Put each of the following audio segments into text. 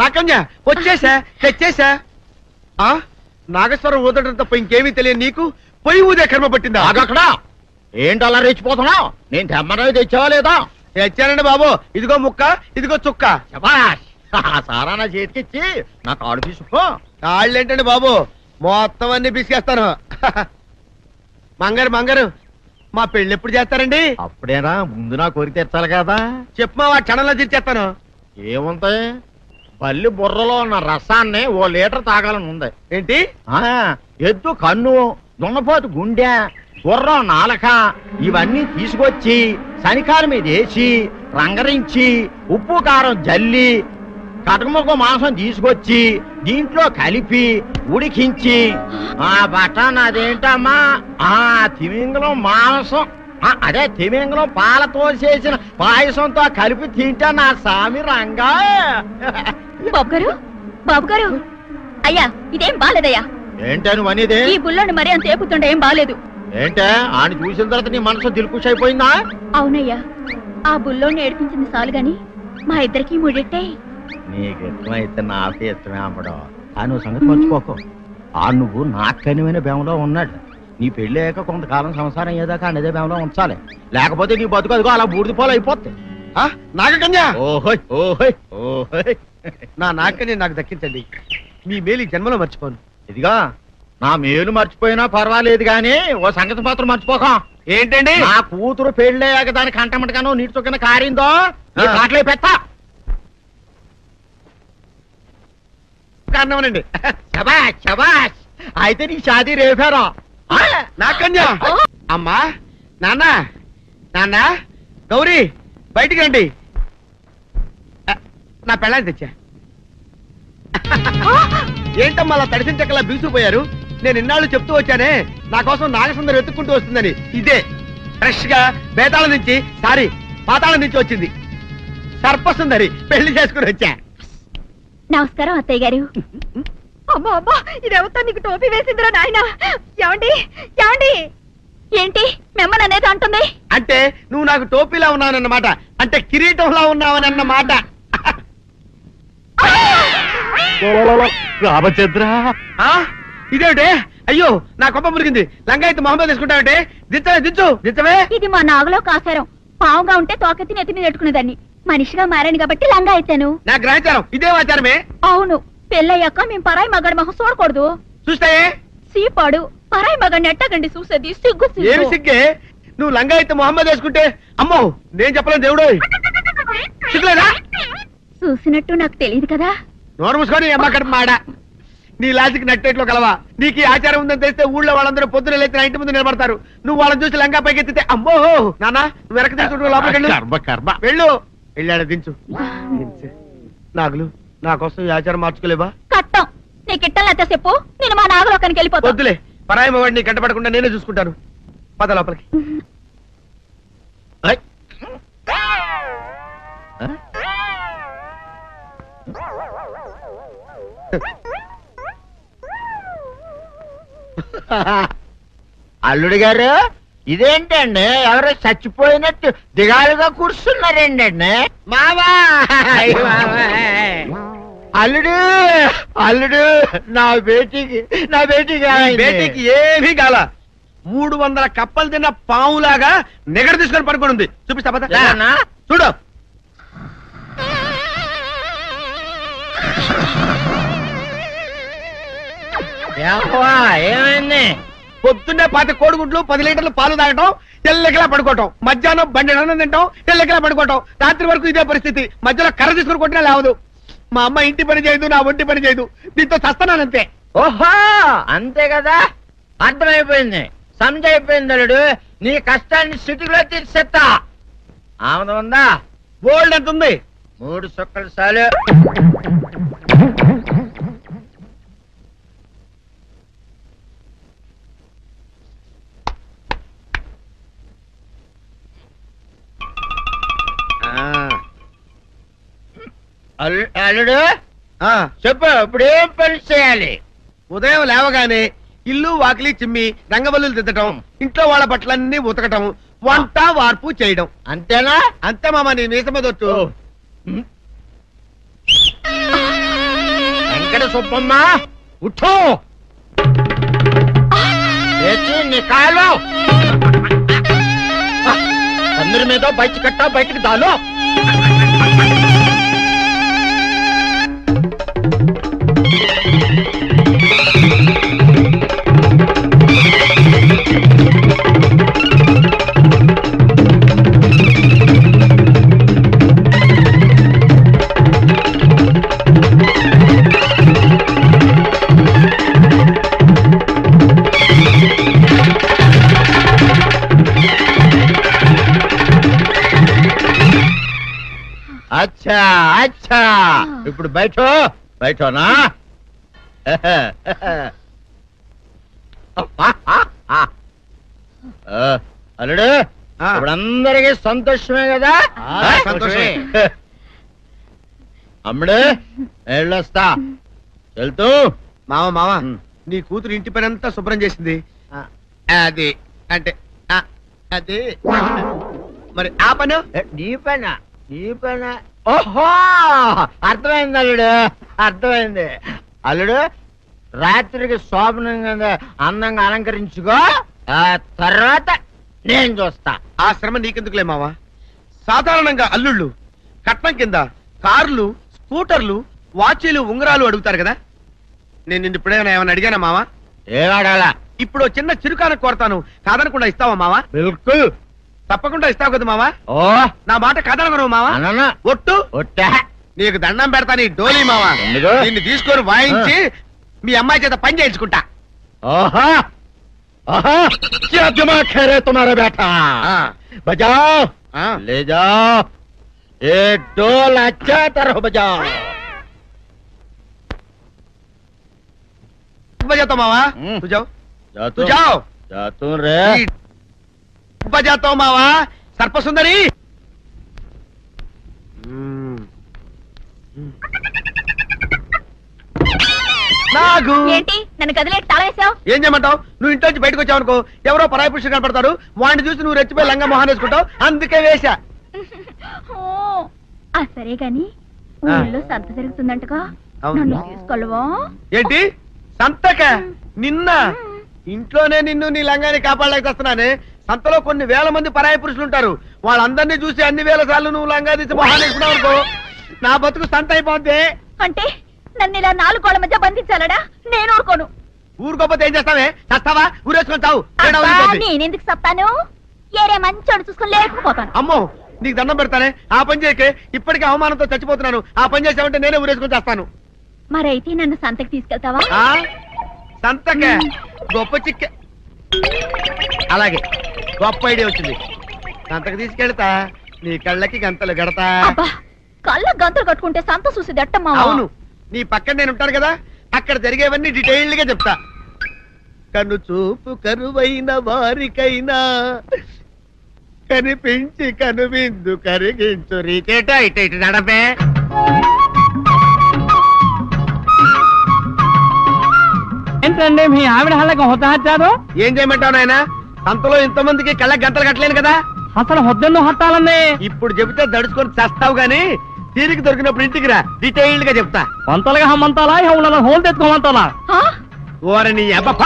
నాకన్య వచ్చేసా తెచ్చేసా. నాగేశ్వరం ఊదటం తప్ప ఇంకేమీ తెలియదు నీకు. పొయ్యి ఊదే కర్మ పట్టిందా? అక్కడ ఏంటి అలా రెచ్చిపోతున్నావు? నేను తెమ్మనవి తెచ్చావా లేదా? తెచ్చానండి బాబు. ఇదిగో ముక్క, ఇదిగో చుక్క. సారా నా చేతికిచ్చి నా కాడు తీసుకో. కాళ్ళేంటండి బాబు, మొత్తం అన్ని బిసికేస్తాను. మంగారు మా పెళ్లి ఎప్పుడు చేస్తారండి? అప్పుడేనా, ముందు నా కోరిక తెచ్చాలి కదా. చెప్పు మా క్షణంలో తీర్చేస్తాను. ఏముంటాయి, బల్లి బుర్రలో ఉన్న రసాన్ని 1 లీటర్ తాగాలని ఉంది. ఏంటి? ఎద్దు కన్ను, దున్నపోతు గుండె, గుర్రం నాలక ఇవన్నీ తీసుకొచ్చి శనికాల మీద వేసి రంగరించి ఉప్పు కారం జల్లి కటకముక్క మాంసం తీసుకొచ్చి దీంట్లో కలిపి ఉడికించి బటన్ అదేంటమ్మా తిమింగలం మాంసం, అదే తిమింగలం పాలతో చేసిన పాయసంతో కలిపి తింటా నా సామి రంగా. బాబు గారు అయ్యా, ఇదేం బాలేదయ్యా. ఏంటే నువ్వు అనేది? ఈ బుల్లోని మరీ అంత ఏపుతుండే ఏం బాలేదు. ఏంటే ఆయన చూసిన తర్వాత నీ మనసు దిల్కుష్ అయిపోయిందా? అవునయ్యా, ఆ బుల్లోని ఏడిపించింది చాలు గాని మా ఇద్దరికి ముడిట్టే. నీకు ఇష్టమైతే నాకే ఇష్టమే అమ్మడం. ఆ నువ్వు సంగతి మర్చిపోకు. ఆ నువ్వు నాకు కనివైన బేమలో ఉన్నాడు. నీ పెళ్లి అయ్యాక కొంతకాలం సంసారం అయ్యేదాకా అదే బేమలో ఉంచాలి, లేకపోతే నీ బతుకు అదిగో అలా బూడిద పోలు అయిపోతాయి. నాగకన్యా, ఓహోయ్ ఓహోయ్ ఓహోయ్, నా నాగకన్య నాకు దక్కించండి. మీ మేలు జన్మలో మర్చిపోను. ఇదిగా నా మేలు మర్చిపోయినా పర్వాలేదు గాని ఓ సంగతి మాత్రం మర్చిపోక. ఏంటండి? నా కూతురు పెళ్ళయ్యాక దానికి కంటమటగానో నీటి చొక్కన కారిందో కాట్లే పెట్ట కారణమనండి. శబాష్ శబాష్, అయితే నీ షాదీ రేపారా? నాకన్యా. అమ్మా, నాన్న గౌరీ బయటికి రండి. నా పెళ్ళాన్ని తెచ్చా. ఏంటమ్మా అలా తడిసిన చెక్కలా బిగుసిపోయారు? నేను ఇన్నాళ్ళు చెప్తూ వచ్చానే నా కోసం నాగసుందరం వెతుక్కుంటూ వస్తుందని. ఇదే ఫ్రెష్ గా బేతాళం నుంచి పాతాళం నుంచి వచ్చింది సర్పసుందరి. పెళ్లి చేసుకుని వచ్చా. నమస్కారం అత్తయ్య గారు. అమ్మా అమ్మా, ఇదేవతా నీకు టోపీ వేసిందిరా నాయన. ఏమండి ఏమండి, ఏంటి మిమ్మల్ని అనేది అంటుంది? అంటే నువ్వు నాకు టోపీలా ఉన్నావన్నమాట, అంటే కిరీటంలా ఉన్నావనన్నమాట. రామచంద్ర, ఇదేమిటే? అయ్యో నా కొప్ప మురిగింది. లంగా అయితే మొహమ్మద్ తీసుకుంటావంటే? దించవే. ఇది మా నాగులో కాసారం. పావుగా ఉంటే తోకెత్తి నెత్తి మీద పెట్టుకునేదాన్ని. మనిషిగా మారాను కాబట్టి లంగా అయితాను. నా గ్రహచారం ఇదే ఆచారమే. అవును, పెళ్ళయ్యాక మేము పరాయి మగాడి మొహం చూడకూడదు. చూస్తాయే సీపాడు పరాయి మగాడిని ఎట్టగండి చూసేది. సిగ్గు ఏమి సిగ్గే? నువ్వు లంగా అయితే మొహమ్మద్ వేసుకుంటే అమ్మో నేను చెప్పలేను దేవుడు. సిగ్గులేదా? చూసినట్టు నాకు తెలియదు కదా. నోరు మూసుకొని అమ్మకడ మాడ. నీ లాజిక్ నట్టేట్లో కలవా? నీకు ఈ ఆచారం ఉందని తెలిస్తే ఊళ్ళో వాళ్ళందరూ పొద్దున లేచి నా ఇంటి ముందు నిలబడతారు. నువ్వు వాళ్ళని చూసి లంగా పైకి ఎత్తితే అమ్మో నాన్న నువ్వు వెనక తీసుకుంటూ లోపలికి వెళ్ళు. వెళ్ళాడు దించు. నాగులు నా కోసం ఈ ఆచారం మార్చుకోలేవా? కట్టం నీకు ఇట్టలేతే చెప్పు, నేను మా నాగలోకానికి వెళ్ళిపోతా. వద్దులే, పరాయి వాడిని కంటపడకుండా నేనే చూసుకుంటాను. పద లోపలికి. అల్లుడు గారు, ఇదేంటండి ఎవరో చచ్చిపోయినట్టు దిగాలుగా కూర్చున్నారేంటండి? మావా అల్లుడు అల్లుడు, నా బేటీకి ఏమీ కాల. 300 కప్పలు తిన్న పావులాగా నిగడ తీసుకొని పడుకొని ఉంది. చూపిస్తా పద. చూడు. ఏమైంది? పొద్దున్నే 10 కోడిగుడ్లు 10 లీటర్లు పాలు తాగటం, తెల్లకిలా పడుకోవటం. మధ్యాహ్నం బండి అన్నం తింటాం, తెల్లకిలా పడుకోవటం. రాత్రి వరకు ఇదే పరిస్థితి. మధ్యలో కర్ర తీసుకుని కొట్టినా లేవదు. మా అమ్మ ఇంటి పని చేయదు, నా ఒంటి పని చేయదు. దీంతో చస్తున్నానంతే. ఓహో అంతే కదా, అర్థమైపోయింది, సంజైపోయింది. అల్లుడు నీ కష్టాన్ని సిటీలో తీర్చేస్తా. ఆమె ఉందా? బోల్డ్ ఎంత ఉంది? 3 సుక్కలు చాలు. అల్లుడు చెప్పు, ఇప్పుడు ఏం పని చేయాలి? ఉదయం లేవగానే ఇల్లు వాకిలి చిమ్మి రంగవల్లులు దిద్దటం, ఇంట్లో వాళ్ళ బట్టలన్నీ ఉతకటం, వంట వార్పు చేయడం. అంతేనా? అంతే మామ, నీ మీసమదొచ్చు. వెంకట సుబ్బమ్మ ఉఠో లేచి నీ కాలు అందరి మీద బయట కట్టా బయటికి దాలో అచ్చా అచ్చా ఇప్పుడు బయటనా అల్లుడు ఇప్పుడు అందరికి సంతోషమే కదా సంతోషమే. అమ్ముడు వెళ్ళొస్తా వెళ్తూ మామ నీ కూతురు ఇంటి పని అంతా శుభ్రం చేసింది. అది అంటే అది మరి ఆ పను నీ పైన ఓహో అర్థమైంది అల్లుడు అర్థమైంది. అల్లుడు రాత్రికి శోభనంగా అందంగా అలంకరించుకో ఆ తర్వాత నేను చూస్తా. ఆ శ్రమ నీకెందుకులే మావా. సాధారణంగా అల్లుళ్ళు కట్నం కింద కార్లు, స్కూటర్లు, వాచీలు, ఉంగరాలు అడుగుతారు కదా. నేను నిన్ను ఇప్పుడేమైనా ఏమైనా అడిగానా మావా? ఏడాడాలా ఇప్పుడు చిన్న చిరుకాను కోరతాను, కాదనకుండా ఇస్తావా మావా? బిల్కుల్ తప్పకుండా ఇస్తావు కదా మావా? ఓ నా మాట కాదనగను మావా. అననా ఒట్టు ఒట్టా నీకు దండం పెడతా నీ డోలీ మావా. ఎందుకు? నిన్ను తీసుకొని వాయించి మీ అమ్మాయి చేత పని చేయించుకుంటా. ओहा ओहा क्या दिमाग है रे तुम्हारा बेटा बजाओ ले जाओ एक डोल अच्छा तरह बजाओ बजाता मावा तू जाओ तू जाओ जातू रे बजाता हूँ मावा सर्प सुंदरी ఏంటి నన్ను కదిలేటి తాళేసావు? ఏం చేయమంటావు? నువ్వు ఇంట్లో నుంచి బయటకు వచ్చావు అనుకో, ఎవరో పరాయి పురుషులు కనపడతారు, వాడిని చూసి నువ్వు రెచ్చిపోయి లంగా మొహాన్ని వేసుకుంటావు, అందుకే వేశా. సరే గాని ఊళ్ళో సంత జరుగుతుందంటగా, నన్ను తీసుకెళ్ళవా? ఏంటి సంతక? నిన్న ఇంట్లోనే నిన్ను నీ లంగాన్ని కాపాడలేక వస్తున్నానే. సంతలో కొన్ని వేల మంది పరాయి పురుషులు ఉంటారు, వాళ్ళందరినీ చూసి అన్ని వేల సార్లు నువ్వు లంగా తీసి మొహాన్ని వేసుకున్నావు అనుకో, నా బతుకు సంత అయిపోద్ది. అంటే నన్ను ఇలా 4 గోళ్ల మధ్య బంధించాలడా? నేను ఊరుకోను. ఊరుకోపోతే ఏం చేస్తావే? చస్తావా? ఊరేసుకొని చావు. నేనెందుకు చెప్తాను? ఏరే మంచోడు చూసుకుని లేకపోతాను. అమ్మో నీకు దండం పెడతానే, ఆ పని చేయకే. ఇప్పటికే అవమానంతో చచ్చిపోతున్నాను, ఆ పని చేసావంటే నేనే ఊరేసుకొని చేస్తాను. మరైతే నన్ను సంతకి తీసుకెళ్తావా? సంతకే గొప్ప చిక్క. అలాగే గొప్ప ఐడియా వచ్చింది. సంతకి తీసుకెళ్తా, నీ కళ్ళకి గంతలు గడతా. కళ్ళ గంతలు కట్టుకుంటే సంత చూసి దట్టమ్మా. అవును, నీ పక్కన నేను ఉంటాను కదా, అక్కడ జరిగేవన్నీ డీటెయిల్డ్ గా చెప్తా. కను చూపు కరువైన వారికైనా కనిపించి కనువిందు కరిగించు రీచేట ఇట ఇటు నడపే. ఏంటండి మీ ఆవిడ హళ్ళకి హొత్తహత్యారు? ఏం చేయమంటావు నాయన? సంతలో ఇంతమందికి కళ్ళకి గంతలు కట్టలేను కదా. అసలు హొద్దెందు హత్తాలండి? ఇప్పుడు చెబితే దడుచుకొని చేస్తావు గాని తీరికి దొరికినప్పుడు ఇంటికి రా, డీటెయిల్డ్ గా చెప్తా. వంతలుగా హమ్మంతాలా హోల్ తెచ్చుకోమంటాలా? ఓరని అబ్బప్ప.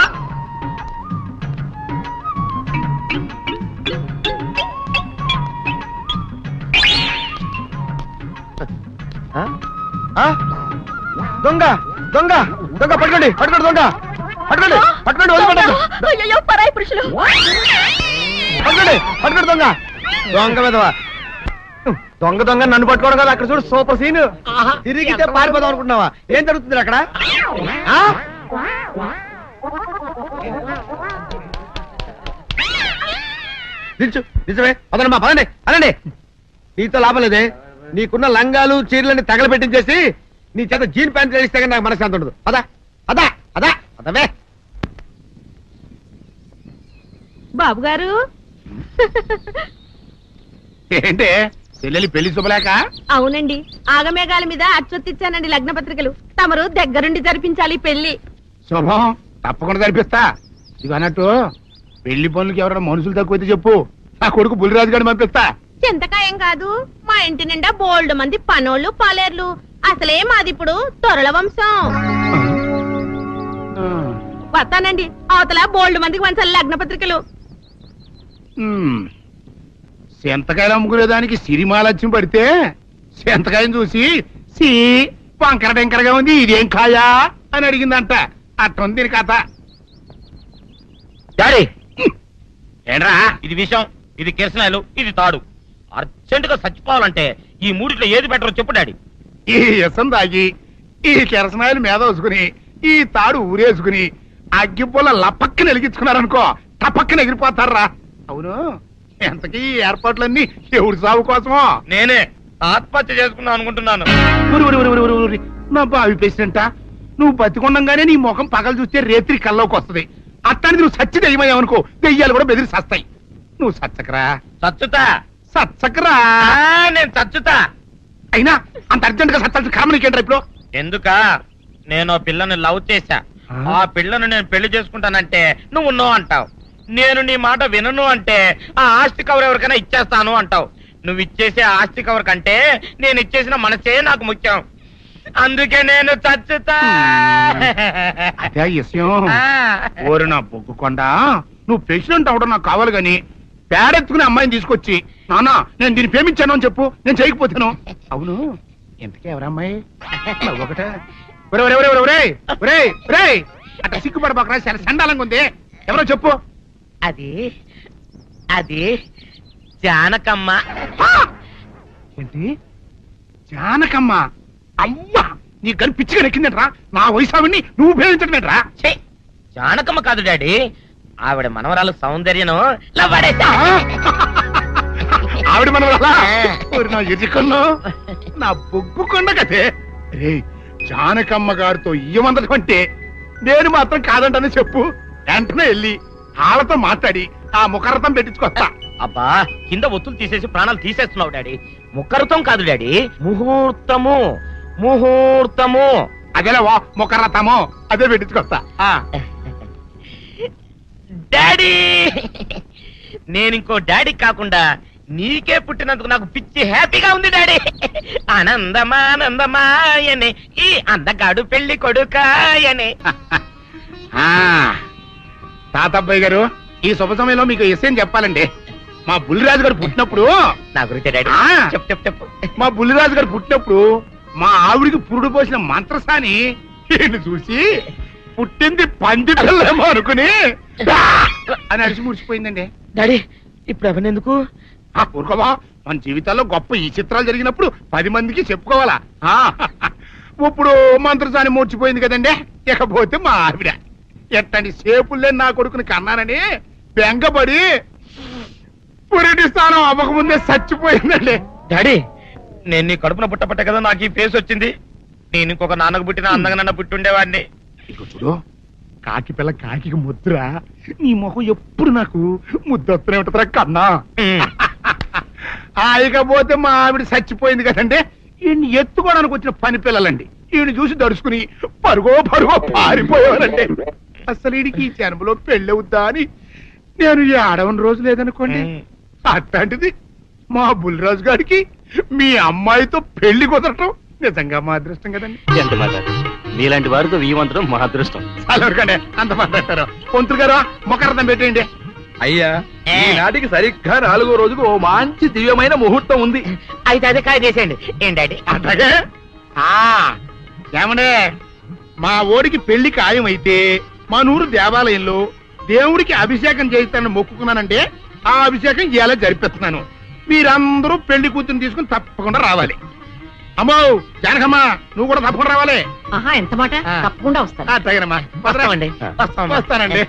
దొంగ దొంగ దొంగ పట్టుకోండి పట్టుకోండి దొంగ పట్టుకోండి పట్టుకోండి వదిలిపెట్టండి. అయ్యో పరాయి పురుషులు. పట్టుకోండి పట్టుకోండి దొంగ దొంగ విధవా. దొంగ దొంగ నన్ను పట్టుకోవడం కదా. అక్కడ చూడు సూపర్ సీన్. తిరిగితే పారిపోదాం అనుకుంటున్నావా? ఏం జరుగుతుంది అక్కడ? నిల్చు నిజమే. పదండి మా పదండి అనండి. నీతో లాభం లేదే. నీకున్న లంగాలు చీరలని తగలబెట్టించేసి నీ చేత జీన్ ప్యాంట్ వేస్తే కానీ నాకు మనశ్శాంతి ఉండదు. అదా అదా అదా అదవే. బాబు గారు ఏంటే చెల్లెలి పెళ్లి శుభలేక? అవునండి, ఆగమేఘాల మీద అచ్చొత్తిచ్చానండి లగ్న పత్రికలు. తమరు దగ్గరుండి జరిపించాలి పెళ్లి. శుభం, తప్పకుండా జరిపిస్తా. ఇది అన్నట్టు పెళ్లి పనులకి ఎవరైనా మనుషులు తక్కువైతే చెప్పు, నా కొడుకు బుల్లిరాజు గారిని పంపిస్తా. చింతకాయం కాదు, మా ఇంటి నిండా బోల్డ్ మంది పనోళ్ళు పాలేర్లు. అసలే మాది ఇప్పుడు తొరల వంశం. వస్తానండి, అవతల బోల్డ్ మందికి వంచాలి లగ్న పత్రికలు. సెంతకాయలు అమ్ముకునేదానికి సిరిమాలత్యం పడితే సెంతకాయని చూసి సి వంకర టెంకరగా ఉంది, ఇదేం కాయా అని అడిగిందంట. అట్టుంది దీని కథ. డాడీ ఏంట్రా ఇది విషయం, ఇది కిరసనాయలు, ఇది తాడు. అర్జెంట్ గా చచ్చిపోవాలంటే ఈ మూడిట్లో ఏది బెటర్ చెప్పు డాడీ. ఈ ఇసం తాగి ఈ కిరసనాయలు మీద వేసుకుని ఈ తాడు ఊరేసుకుని అగ్గిపూల లపక్కన వెలిగించుకున్నారనుకో టపక్కన ఎగిరిపోతారా. అవును, ఎంతకీ ఈ ఏర్పాట్లన్నీ ఎవరి సాగు కోసమో? నేనే ఆత్మహత్య చేసుకుందాం అనుకుంటున్నాను. నా బావి పేసినంట, నువ్వు బతికొండంగానే నీ ముఖం పగలు చూస్తే రేత్రి కల్లోకి వస్తుంది. అట్టానికి నువ్వు సచ్చి దెయ్యమయ్యావనుకో దెయ్యాలు కూడా బెదిరి సస్తాయి. నువ్వు సచ్చకరా చచ్చుతా, సచ్చకరా. నేను చచ్చుతా. అయినా అంత అర్జెంట్ గా సత్తాల్సిన కర్మ నీకేంట్రా ఇప్పుడు? ఎందుక నేను పిల్లని లవ్ చేశా, ఆ పిల్లను నేను పెళ్లి చేసుకుంటానంటే నువ్వు నో అంటావు. నేను నీ మాట వినను అంటే ఆ ఆస్తి కవర్ ఎవరికైనా ఇచ్చేస్తాను అంటావు. నువ్వు ఇచ్చేసే ఆస్తి కవర్ కంటే నేను ఇచ్చేసిన మనసే నాకు ముఖ్యం. అందుకే నేను చచ్చుతా. అదే విషయం. ఓరు నా బొగ్గుకొండ, నువ్వు ప్రెసిడెంట్ అవడం నాకు కావాలి గాని పేడెత్తుకునే అమ్మాయిని తీసుకొచ్చి నానా నేను దీన్ని ప్రేమించాను అని చెప్పు, నేను చేయకపోతాను. అవును, ఎంతకే ఎవరమ్మాయి? ఒకటే అట్లా సిగ్గుపడబాకరా, చాలా సండాలంగా ఉంది. ఎవరో చెప్పు. అది అది జానకమ్మ. ఏంటి జానకమ్మ? అమ్మా, నీ గని పిచ్చిగా నెక్కిందంట్రా. నా వయసావిని నువ్వు ప్రేమించటమేట్రా? జానకమ్మ కాదు డాడీ, ఆవిడ మనవరాలు సౌందర్యను ఆవిడ మనవరాలా? నా ఎదుకుల్లో నా బొగ్గుకొండ కదే. రే, జానకమ్మ గారితో ఇయ్యమందడం అంటే నేను మాత్రం కాదంటనే చెప్పు. వెంటనే వెళ్ళి వాళ్ళతో మాట్లాడి ఆ ముఖరథం పెట్టించుకొస్తా. అబ్బా, కింద ఒత్తులు తీసేసి ప్రాణాలు తీసేస్తున్నావు డాడీ. ముఖరథం కాదు డాడీ, ముహూర్తము. ముహూర్తము అదేలా ముఖరథము, అదే పెట్టించుకొస్తా. డాడీ, నేను ఇంకో డాడీ కాకుండా నీకే పుట్టినందుకు నాకు పిచ్చి హ్యాపీగా ఉంది డాడీ. ఆనందమానందమాయనే ఈ అందగాడు పెళ్లి కొడుకాయనే. తాతబ్బాయి గారు, ఈ శుభ సమయంలో మీకు విషయం చెప్పాలండి. మా బుల్లిరాజు గారు పుట్టినప్పుడు నా గురించి డాడీ చెప్పు చెప్పు చెప్పు. మా బుల్లిరాజు గారు పుట్టినప్పుడు మా ఆవిడికి పురుడు పోసిన మంత్రసాని చూసి పుట్టింది పంది పిల్లేమో అనుకుని అని అరిచి ముడిచిపోయిందండి. డాడీ ఇప్పుడు ఎవరినెందుకు? ఊరుకోవా, మన జీవితాల్లో గొప్ప ఈ చిత్రాలు జరిగినప్పుడు 10 మందికి చెప్పుకోవాలా. ఇప్పుడు మంత్రసాని మూర్చిపోయింది కదండి. ఇకపోతే మా ఆవిడ ఎట్టండి సేపుల్లే నా కొడుకుని కన్నానని బెంగపడి పురిటి స్థానం అవ్వకముందే చచ్చిపోయిందండి. డాడీ, నేను నీ కడుపున పుట్టపట్ట కదా నాకు ఈ ఫేస్ వచ్చింది. నేను ఇంకొక నాన్నకు పుట్టిన అందంగా నన్ను పుట్టుండేవాడిని. ఇక చూడు, కాకి పిల్ల కాకి ముద్దురా. నీ మొహం ఎప్పుడు నాకు ముద్దొత్తనే ఉంటుందిరా కన్నా. ఇకపోతే మా ఆవిడ చచ్చిపోయింది కదండి. ఈయన్ని ఎత్తుకోవడానికి వచ్చిన పని పిల్లలండి. ఈయన చూసి దడుచుకుని పరుగో పారిపోయేవారండి. అసలు ఈడికి ఈ జన్మలో పెళ్ళవుద్దా అని నేను ఆడవని రోజు లేదనుకోండి. అట్లాంటిది మా బుల్లిరాజు గారికి మీ అమ్మాయితో పెళ్లి కుదరటం నిజంగా మా అదృష్టం కదండి. ఎంత మాట, నీలాంటి వారితో వీయమంతరం మా అదృష్టం. అలాగే అంత మాట్లాడతారు. పొంతులు గారు మొకరథం పెట్టేయండి. అయ్యా, ఈనాటికి సరిగ్గా 4వ రోజుకు ఓ మంచి దివ్యమైన ముహూర్తం ఉంది. అయితే అదే కాయ చేసేయండి. ఏం డాడీ? అట్లాగే ఏమండే, మా ఓడికి పెళ్లి ఖాయం అయితే మా నూరు దేవాలయంలో దేవుడికి అభిషేకం చేయిస్తానని మొక్కుకున్నానంటే ఆ అభిషేకం ఇలా జరిపిస్తున్నాను. మీరందరూ పెళ్లి కూతురు తీసుకుని తప్పకుండా రావాలి. అమ్మో జానకమ్మ, నువ్వు కూడా తప్పకుండా రావాలి. ఎంత మాట, తప్పకుండా వస్తాను. అట్లాగేనమ్మా, వస్తానండి.